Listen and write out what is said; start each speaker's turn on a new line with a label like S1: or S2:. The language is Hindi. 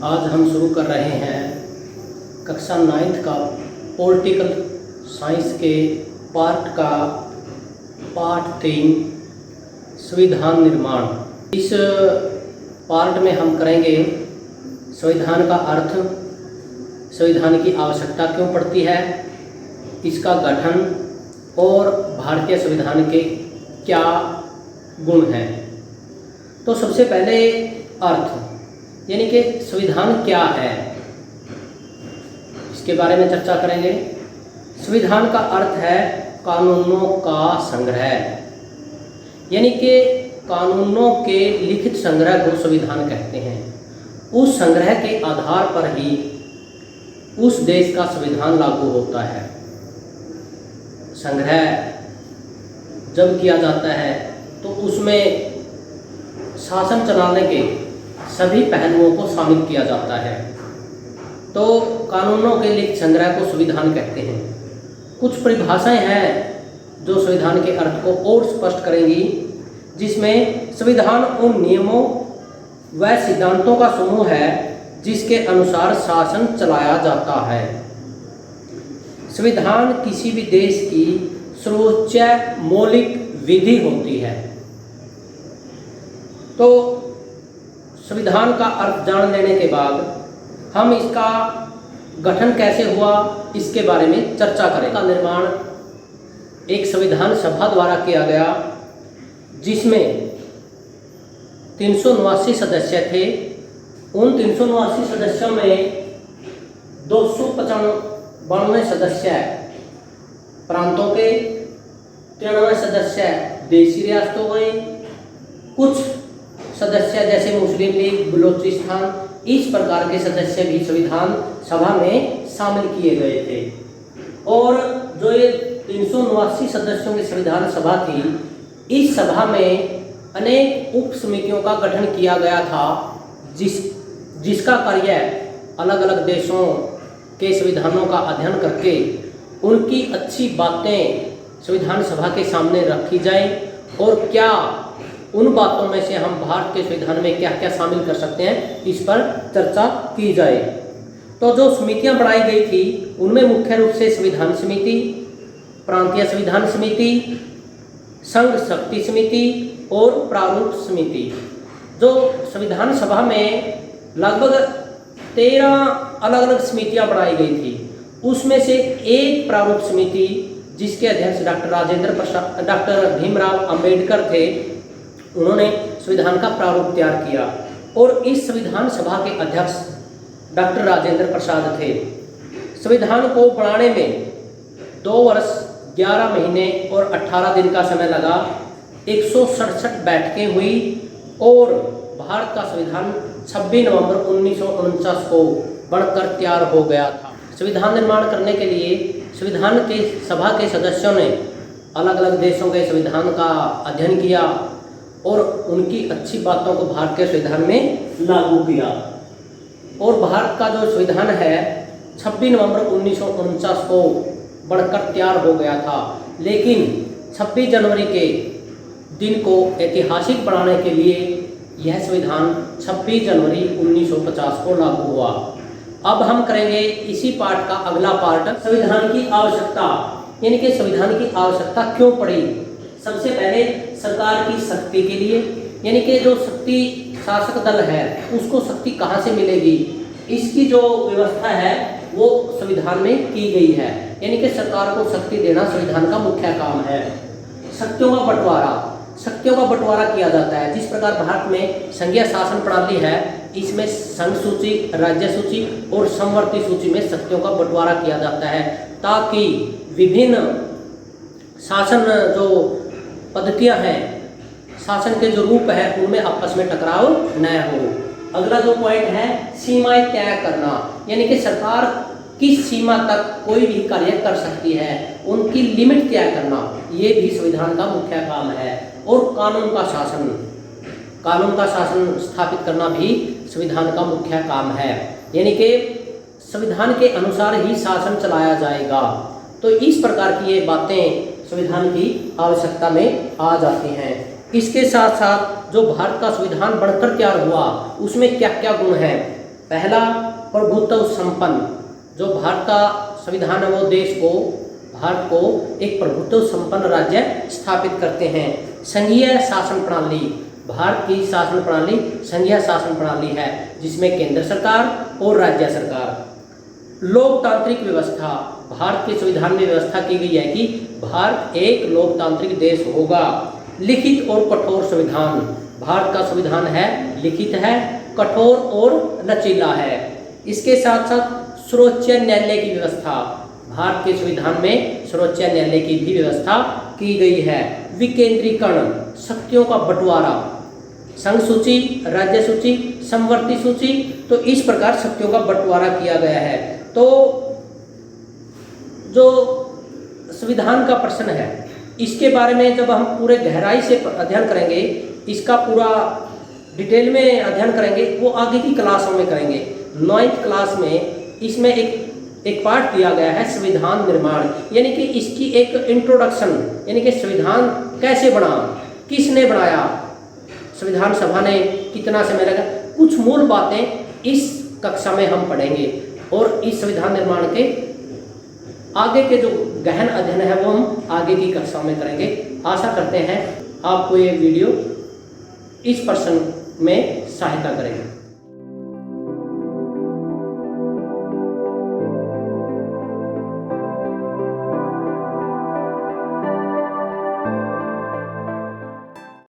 S1: आज हम शुरू कर रहे हैं कक्षा 9th का पॉलिटिकल साइंस के पार्ट 3 संविधान निर्माण। इस पार्ट में हम करेंगे संविधान का अर्थ, संविधान की आवश्यकता क्यों पड़ती है, इसका गठन और भारतीय संविधान के क्या गुण हैं। तो सबसे पहले अर्थ यानी कि संविधान क्या है, इसके बारे में चर्चा करेंगे। संविधान का अर्थ है कानूनों का संग्रह, यानी कि कानूनों के लिखित संग्रह को संविधान कहते हैं। उस संग्रह के आधार पर ही उस देश का संविधान लागू होता है। संग्रह जब किया जाता है तो उसमें शासन चलाने के सभी पहलुओं को शामिल किया जाता है। तो कानूनों के लिखित संग्रह को संविधान कहते हैं। कुछ परिभाषाएं हैं जो संविधान के अर्थ को और स्पष्ट करेंगी, जिसमें संविधान उन नियमों व सिद्धांतों का समूह है जिसके अनुसार शासन चलाया जाता है। संविधान किसी भी देश की सर्वोच्च मौलिक विधि होती है। तो संविधान का अर्थ जान लेने के बाद हम इसका गठन कैसे हुआ इसके बारे में चर्चा करें। का निर्माण एक संविधान सभा द्वारा किया गया, जिसमें 379 सदस्य थे। उन 379 सदस्यों में 295 सदस्य प्रांतों के, 93 सदस्य देशी रियासतों के, कुछ सदस्य जैसे मुस्लिम लीग, बलूचिस्तान, इस प्रकार के सदस्य भी संविधान सभा में शामिल किए गए थे। और जो ये 379 सदस्यों की संविधान सभा थी, इस सभा में अनेक उप समितियों का गठन किया गया था, जिसका कार्य अलग अलग देशों के संविधानों का अध्ययन करके उनकी अच्छी बातें संविधान सभा के सामने रखी जाए और क्या उन बातों में से हम भारत के संविधान में क्या क्या शामिल कर सकते हैं, इस पर चर्चा की जाए। तो जो समितियां बनाई गई थी उनमें मुख्य रूप से संविधान समिति, प्रांतीय संविधान समिति, संघ शक्ति समिति और प्रारूप समिति। जो संविधान सभा में लगभग 13 अलग अलग समितियां बनाई गई थी, उसमें से एक प्रारूप समिति जिसके अध्यक्ष डॉक्टर भीमराव अंबेडकर थे, उन्होंने संविधान का प्रारूप तैयार किया। और इस संविधान सभा के अध्यक्ष डॉक्टर राजेंद्र प्रसाद थे। संविधान को बनाने में 2 वर्ष 11 महीने और 18 दिन का समय लगा। 167 बैठकें हुई और भारत का संविधान 26 नवंबर 1949 को बनकर तैयार हो गया था। संविधान निर्माण करने के लिए संविधान के सभा के सदस्यों ने अलग अलग देशों के संविधान का अध्ययन किया और उनकी अच्छी बातों को भारत के संविधान में लागू किया। और भारत का जो संविधान है 26 नवंबर 1949 को बनकर तैयार हो गया था, लेकिन 26 जनवरी के दिन को ऐतिहासिक बनाने के लिए यह संविधान 26 जनवरी 1950 को लागू हुआ। अब हम करेंगे इसी पाठ का अगला पार्ट, संविधान की आवश्यकता, यानी कि संविधान की आवश्यकता क्यों पड़ी। सबसे पहले सरकार की शक्ति के लिए, यानी कि जो शक्ति शासक दल है उसको शक्ति कहाँ से मिलेगी, इसकी जो व्यवस्था है वो संविधान में की गई है। यानी कि सरकार को शक्ति देना संविधान का मुख्य काम है। शक्तियों का बंटवारा किया जाता है। जिस प्रकार भारत में संघीय शासन प्रणाली है, इसमें संघ सूची, राज्य सूची और समवर्ती सूची में शक्तियों का बंटवारा किया जाता है, ताकि विभिन्न शासन जो पद्धतियां हैं, शासन के जो रूप है, उनमें आपस में टकराव न हो। अगला जो पॉइंट है सीमाएं तय करना, यानी कि सरकार किस सीमा तक कोई भी कार्य कर सकती है, उनकी लिमिट तय करना, ये भी संविधान का मुख्य काम है। और कानून का शासन स्थापित करना भी संविधान का मुख्य काम है, यानी कि संविधान के अनुसार ही शासन चलाया जाएगा। तो इस प्रकार की ये बातें संविधान की आवश्यकता में आ जाती हैं। इसके साथ साथ जो भारत का संविधान बनकर तैयार हुआ उसमें क्या क्या गुण हैं, पहला, प्रभुत्व संपन्न, जो भारत का संविधान है वो देश को, भारत को एक प्रभुत्व संपन्न राज्य स्थापित करते हैं। संघीय शासन प्रणाली, भारत की शासन प्रणाली संघीय शासन प्रणाली है, जिसमें केंद्र सरकार और राज्य सरकार। लोकतांत्रिक व्यवस्था, भारत के संविधान में व्यवस्था की गई है कि भारत एक लोकतांत्रिक देश होगा। लिखित और कठोर संविधान, भारत का संविधान है लिखित है, कठोर और लचीला है। इसके साथ साथ सर्वोच्च न्यायालय की व्यवस्था, भारत के संविधान में सर्वोच्च न्यायालय की भी व्यवस्था की गई है। विकेंद्रीकरण, शक्तियों का बंटवारा, संघ सूची, राज्य सूची, समवर्ती सूची, तो इस प्रकार शक्तियों का बंटवारा किया गया है। तो जो संविधान का प्रश्न है, इसके बारे में जब हम पूरे गहराई से अध्ययन करेंगे, इसका पूरा डिटेल में अध्ययन करेंगे, वो आगे की क्लासों में करेंगे। 9th क्लास में इसमें एक पार्ट दिया गया है संविधान निर्माण, यानी कि इसकी एक इंट्रोडक्शन, यानी कि संविधान कैसे बना, किसने बनाया, संविधान सभा ने कितना समय लगा, कुछ मूल बातें इस कक्षा में हम पढ़ेंगे। और इस संविधान निर्माण के आगे के जो गहन अध्ययन है वो हम आगे की कक्षा में करेंगे। आशा करते हैं आपको ये वीडियो इस प्रश्न में सहायता करेगा।